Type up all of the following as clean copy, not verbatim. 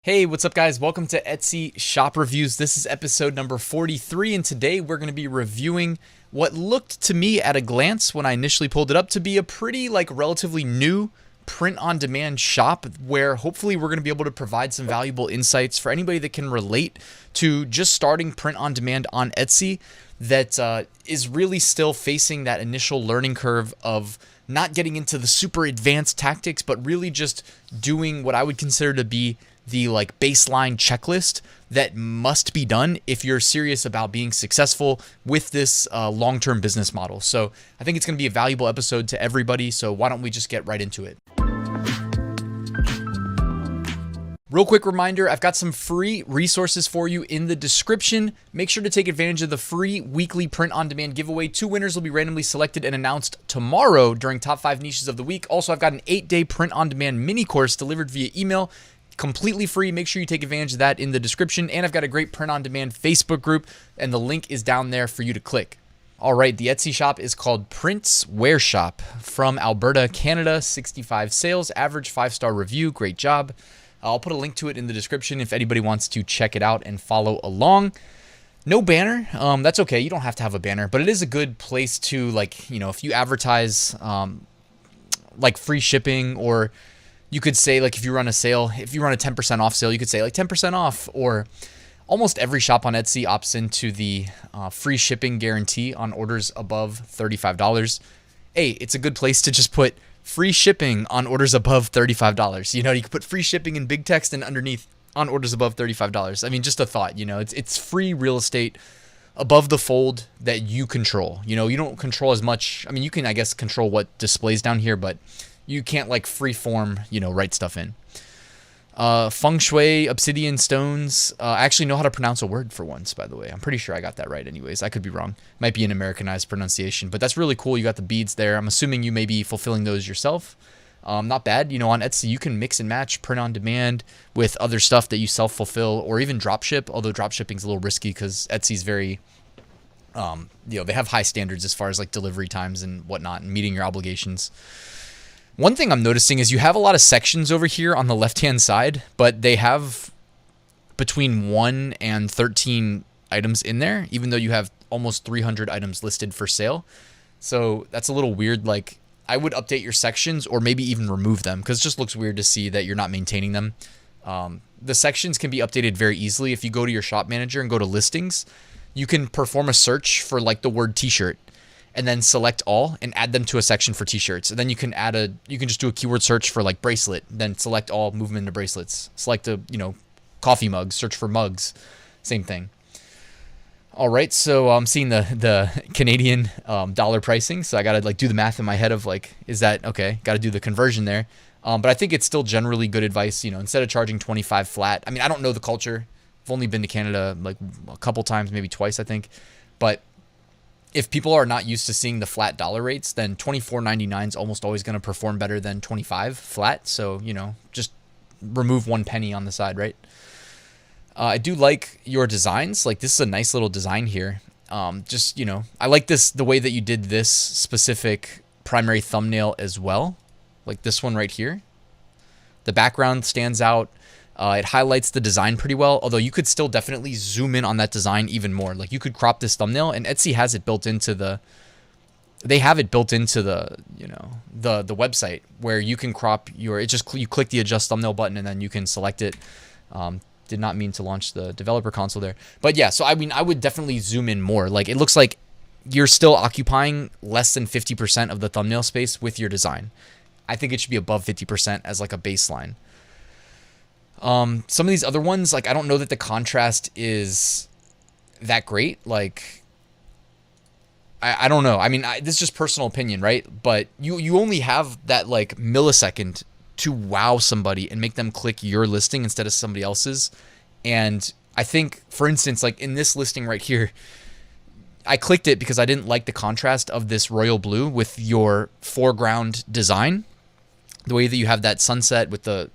Hey, what's up guys? Welcome to Etsy Shop Reviews. This is episode number 43, and today we're going to be reviewing what looked to me at a glance when I initially pulled it up to be a pretty relatively new print-on-demand shop where hopefully we're going to be able to provide some valuable insights for anybody that can relate to just starting print-on-demand on Etsy that is really still facing that initial learning curve of not getting into the super advanced tactics, but really just doing what I would consider to be the baseline checklist that must be done if you're serious about being successful with this long-term business model. So I think it's going to be a valuable episode to everybody. So why don't we just get right into it? Real quick reminder, I've got some free resources for you in the description. Make sure to take advantage of the free weekly print-on-demand giveaway. 2 winners will be randomly selected and announced tomorrow during Top 5 Niches of the Week. Also, I've got an 8-day print-on-demand mini course delivered via email, completely free. Make sure you take advantage of that in the description. And I've got a great print-on-demand Facebook group, and the link is down there for you to click. All right, the Etsy shop is called Print's Wear Shop from Alberta, Canada. 65 sales, average 5-star review. Great job. I'll put a link to it in the description if anybody wants to check it out and follow along. No banner. That's okay. You don't have to have a banner, but it is a good place to if you advertise free shipping, or you could say if you run a sale, if you run a 10% off sale, you could say 10% off, or almost every shop on Etsy opts into the free shipping guarantee on orders above $35. Hey, it's a good place to just put free shipping on orders above $35. You could put free shipping in big text and underneath on orders above $35. I mean, just a thought, it's free real estate above the fold that you control. You don't control as much. I mean, you can, I guess, control what displays down here, but you can't free form, write stuff in. Feng Shui, obsidian stones. I actually know how to pronounce a word for once, by the way. I'm pretty sure I got that right anyways. I could be wrong. Might be an Americanized pronunciation, but that's really cool. You got the beads there. I'm assuming you may be fulfilling those yourself. Not bad. On Etsy, you can mix and match print on demand with other stuff that you self-fulfill or even dropship, although dropshipping's a little risky because Etsy's very, they have high standards as far as delivery times and whatnot and meeting your obligations. One thing I'm noticing is you have a lot of sections over here on the left-hand side, but they have between 1 and 13 items in there, even though you have almost 300 items listed for sale. So that's a little weird. I would update your sections or maybe even remove them because it just looks weird to see that you're not maintaining them. The sections can be updated very easily. If you go to your shop manager and go to listings, you can perform a search for the word t-shirt, and then select all and add them to a section for t-shirts. And then you can you can just do a keyword search for bracelet, then select all, move them into bracelets. Select coffee mugs, search for mugs, same thing. All right, so I'm seeing the Canadian dollar pricing. So I got to do the math in my head of is that okay? Got to do the conversion there. But I think it's still generally good advice, instead of charging 25 flat. I mean, I don't know the culture. I've only been to Canada a couple times, maybe twice, I think. But if people are not used to seeing the flat dollar rates, then $24.99 is almost always going to perform better than 25 flat. So, just remove 1 penny on the side, right? I do like your designs. This is a nice little design here. I like the way that you did this specific primary thumbnail as well. Like this one right here. The background stands out. It highlights the design pretty well, although you could still definitely zoom in on that design even more. You could crop this thumbnail, and Etsy has it built into the the website where you can crop you click the adjust thumbnail button and then you can select it. Did not mean to launch the developer console there, but yeah. So I mean, I would definitely zoom in more. It looks like you're still occupying less than 50% of the thumbnail space with your design. I think it should be above 50% as a baseline. Some of these other ones, I don't know that the contrast is that great. I don't know. I mean, this is just personal opinion, right? But you only have that millisecond to wow somebody and make them click your listing instead of somebody else's. And I think, for instance, in this listing right here, I clicked it because I didn't like the contrast of this royal blue with your foreground design. The way that you have that sunset with the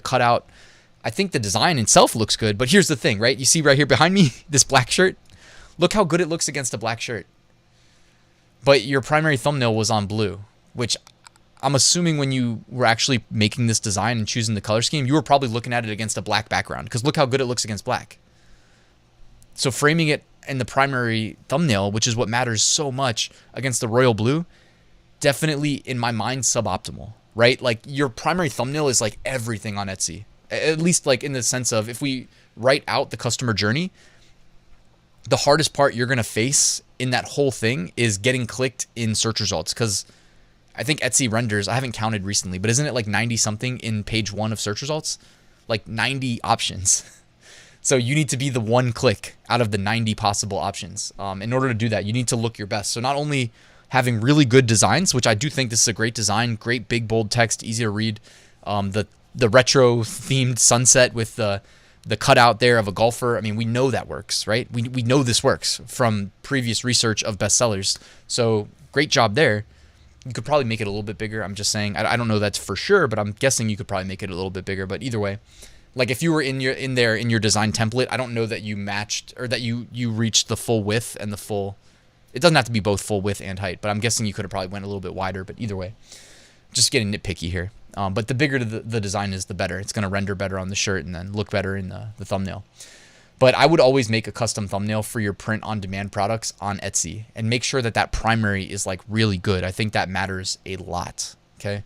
cutout. I think the design itself looks good, but here's the thing, right? You see right here behind me, this black shirt. Look how good it looks against a black shirt. But your primary thumbnail was on blue, which I'm assuming when you were actually making this design and choosing the color scheme, you were probably looking at it against a black background, because look how good it looks against black. So framing it in the primary thumbnail, which is what matters so much, against the royal blue, definitely in my mind suboptimal, right? Like your primary thumbnail is like everything on Etsy, at least like in the sense of, if we write out the customer journey, the hardest part you're going to face in that whole thing is getting clicked in search results. Because I think Etsy renders, I haven't counted recently, but isn't it like 90 something in page 1 of search results? Like 90 options. So you need to be the one click out of the 90 possible options. In order to do that, you need to look your best. So not only having really good designs, which I do think this is a great design, great big bold text, easy to read. The retro themed sunset with the cutout there of a golfer. I mean, we know that works, right? We know this works from previous research of bestsellers. So great job there. You could probably make it a little bit bigger. I'm just saying, I don't know that's for sure, but I'm guessing you could probably make it a little bit bigger. But either way, like if you were in your design template, I don't know that you matched, or that you reached the full width and the full. It doesn't have to be both full width and height, but I'm guessing you could have probably went a little bit wider. But either way, just getting nitpicky here. But the bigger the design is, the better. It's going to render better on the shirt and then look better in the thumbnail. But I would always make a custom thumbnail for your print on demand products on Etsy, and make sure that that primary is like really good. I think that matters a lot. Okay.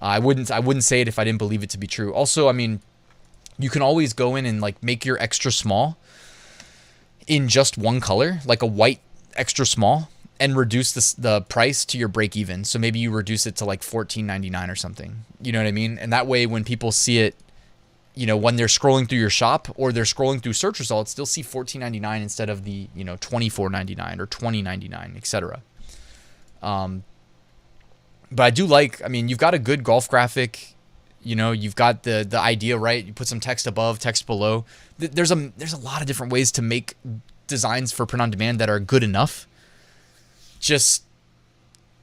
I wouldn't say it if I didn't believe it to be true. Also, I mean, you can always go in and like make your extra small in just one color, like a white extra small, and reduce the price to your break even. So maybe you reduce it to like $14.99 or something. You know what I mean? And that way, when people see it, you know, when they're scrolling through your shop or they're scrolling through search results, they'll see $14.99 instead of the, you know, $24.99 or $20.99, etc. But I do like, I mean, you've got a good golf graphic. You know, you've got the idea right. You put some text above, text below. There's a lot of different ways to make designs for print on demand that are good enough. Just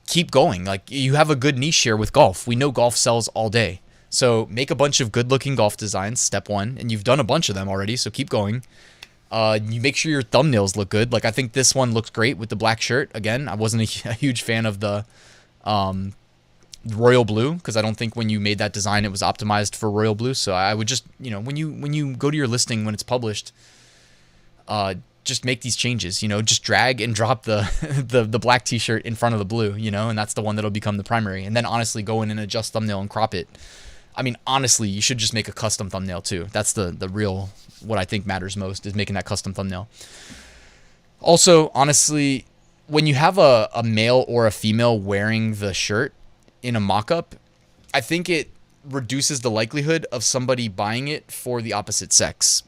keep going. Like, you have a good niche here with golf. We know golf sells all day. So make a bunch of good looking golf designs, step one, and you've done a bunch of them already, so keep going. You make sure your thumbnails look good. Like, I think this one looks great with the black shirt. Again, I wasn't a huge fan of the royal blue, because I don't think when you made that design it was optimized for royal blue. So I would just, you know, when you go to your listing when it's published, just make these changes. You know, just drag and drop the black t-shirt in front of the blue, you know, and that's the one that'll become the primary. And then honestly go in and adjust thumbnail and crop it. I mean, honestly, you should just make a custom thumbnail too. That's the real, what I think matters most, is making that custom thumbnail. Also, honestly, when you have a male or a female wearing the shirt in a mock-up, I think it reduces the likelihood of somebody buying it for the opposite sex.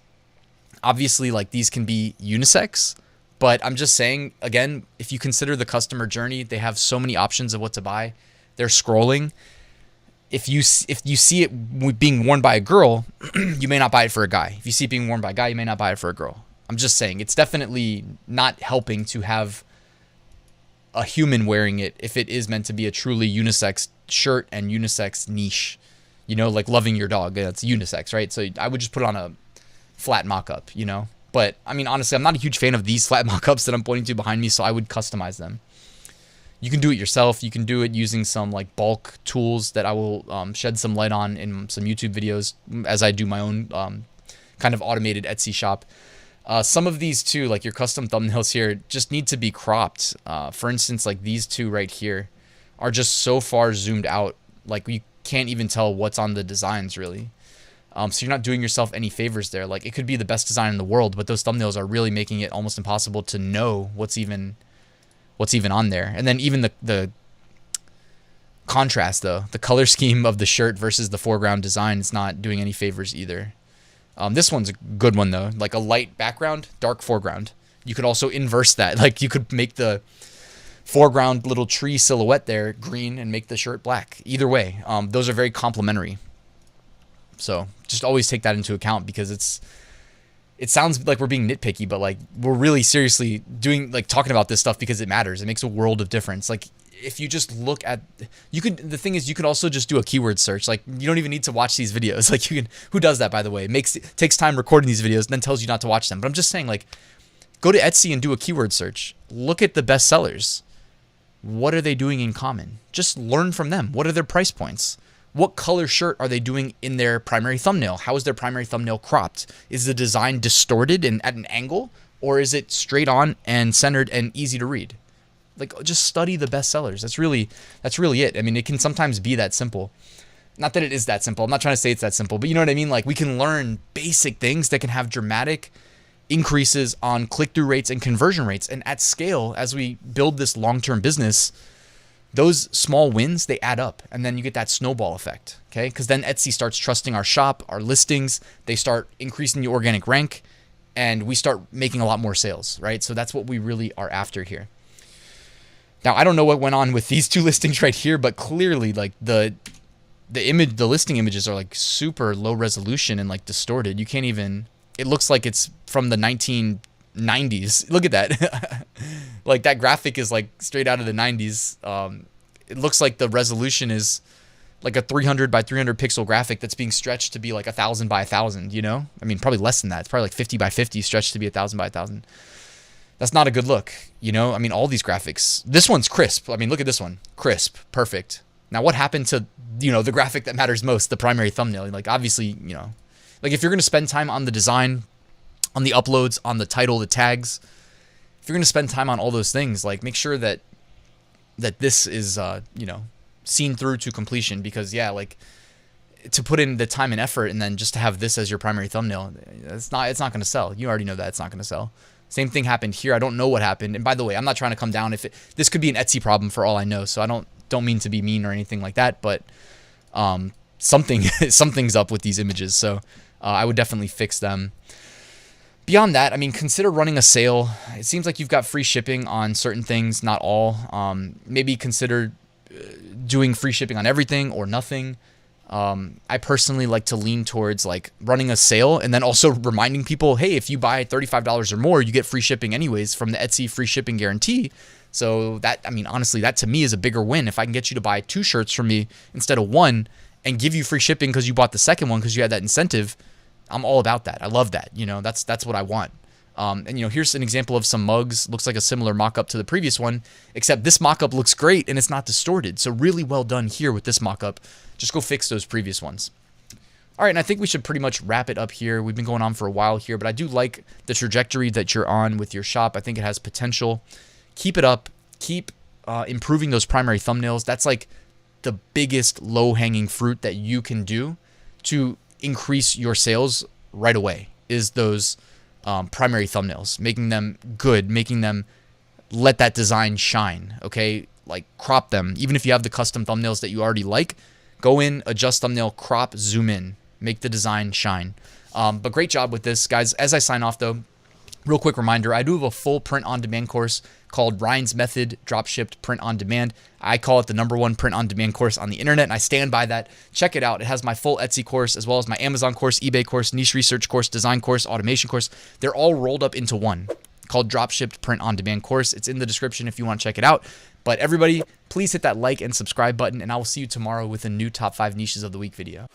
Obviously, like, these can be unisex, but I'm just saying, again, if you consider the customer journey, they have so many options of what to buy. They're scrolling. If you see it being worn by a girl, you may not buy it for a guy. If you see it being worn by a guy, you may not buy it for a girl. I'm just saying, it's definitely not helping to have a human wearing it if it is meant to be a truly unisex shirt and unisex niche. You know, like loving your dog, that's unisex, right? So I would just put it on a flat mock-up, you know? But, I mean, honestly, I'm not a huge fan of these flat mock-ups that I'm pointing to behind me, so I would customize them. You can do it yourself. You can do it using some like bulk tools that I will shed some light on in some YouTube videos as I do my own kind of automated Etsy shop. Some of these too, like your custom thumbnails here, just need to be cropped. For instance, like these two right here are just so far zoomed out, like you can't even tell what's on the designs really. So you're not doing yourself any favors there. Like, it could be the best design in the world, but those thumbnails are really making it almost impossible to know what's even on there. And then even the contrast, though, the color scheme of the shirt versus the foreground design is not doing any favors either. This one's a good one, though, like a light background, dark foreground. You could also inverse that. Like, you could make the foreground little tree silhouette there green and make the shirt black. Either way, those are very complementary. So just always take that into account, because it sounds like we're being nitpicky, but like we're really seriously talking about this stuff because it matters. It makes a world of difference. Like, if you just look at, the thing is, you could also just do a keyword search. Like, you don't even need to watch these videos. Like, who does that, by the way? Takes time recording these videos and then tells you not to watch them. But I'm just saying, like, go to Etsy and do a keyword search. Look at the best sellers. What are they doing in common? Just learn from them. What are their price points? What color shirt are they doing in their primary thumbnail? How is their primary thumbnail cropped? Is the design distorted and at an angle, or is it straight on and centered and easy to read? Like, just study the best sellers. That's really it. I mean, it can sometimes be that simple. Not that it is that simple. I'm not trying to say it's that simple, but you know what I mean? Like, we can learn basic things that can have dramatic increases on click-through rates and conversion rates. And at scale, as we build this long-term business, those small wins, they add up, and then you get that snowball effect, okay? Because then Etsy starts trusting our shop, our listings, they start increasing the organic rank, and we start making a lot more sales, right? So that's what we really are after here. Now, I don't know what went on with these two listings right here, but clearly, like, the listing images are like super low resolution and like distorted. You can't even, it looks like it's from the 1990s. Look at that. Like, that graphic is like straight out of the 90s. It looks like the resolution is like a 300 by 300 pixel graphic that's being stretched to be like 1,000 by 1,000, you know? I mean, probably less than that. It's probably like 50 by 50 stretched to be 1,000 by 1,000. That's not a good look, you know? I mean, all these graphics. This one's crisp. I mean, look at this one. Crisp. Perfect. Now, what happened to, you know, the graphic that matters most, the primary thumbnail? Like, obviously, you know, like, if you're going to spend time on the design, on the uploads, on the title, the tags, if you're going to spend time on all those things, like, make sure that this is, you know, seen through to completion. Because, yeah, like, to put in the time and effort and then just to have this as your primary thumbnail, it's not going to sell. You already know that it's not going to sell. Same thing happened here. I don't know what happened. And by the way, I'm not trying to come down. This could be an Etsy problem for all I know. So I don't mean to be mean or anything like that, but something's up with these images. So I would definitely fix them. Beyond that, I mean, consider running a sale. It seems like you've got free shipping on certain things, not all. Maybe consider doing free shipping on everything or nothing. I personally like to lean towards like running a sale and then also reminding people, hey, if you buy $35 or more, you get free shipping anyways from the Etsy free shipping guarantee. So that, I mean, honestly, that to me is a bigger win. If I can get you to buy 2 shirts from me instead of 1 and give you free shipping because you bought the second one because you had that incentive, I'm all about that. I love that. You know, that's what I want. And, you know, here's an example of some mugs. Looks like a similar mock-up to the previous one, except this mock-up looks great and it's not distorted. So really well done here with this mock-up. Just go fix those previous ones. All right, and I think we should pretty much wrap it up here. We've been going on for a while here, but I do like the trajectory that you're on with your shop. I think it has potential. Keep it up. Keep improving those primary thumbnails. That's like the biggest low-hanging fruit that you can do to increase your sales right away is those primary thumbnails, making them good, making them let that design shine, okay? Like, crop them. Even if you have the custom thumbnails that you already like, go in, adjust thumbnail, crop, zoom in, make the design shine. But great job with this, guys. As I sign off, though, real quick reminder, I do have a full print-on-demand course called Ryan's Method Dropshipped Print on Demand. I call it the #1 print-on-demand course on the internet, and I stand by that. Check it out. It has my full Etsy course, as well as my Amazon course, eBay course, niche research course, design course, automation course. They're all rolled up into one, called Dropshipped Print on Demand course. It's in the description if you want to check it out. But everybody, please hit that like and subscribe button, and I will see you tomorrow with a new Top 5 Niches of the Week video.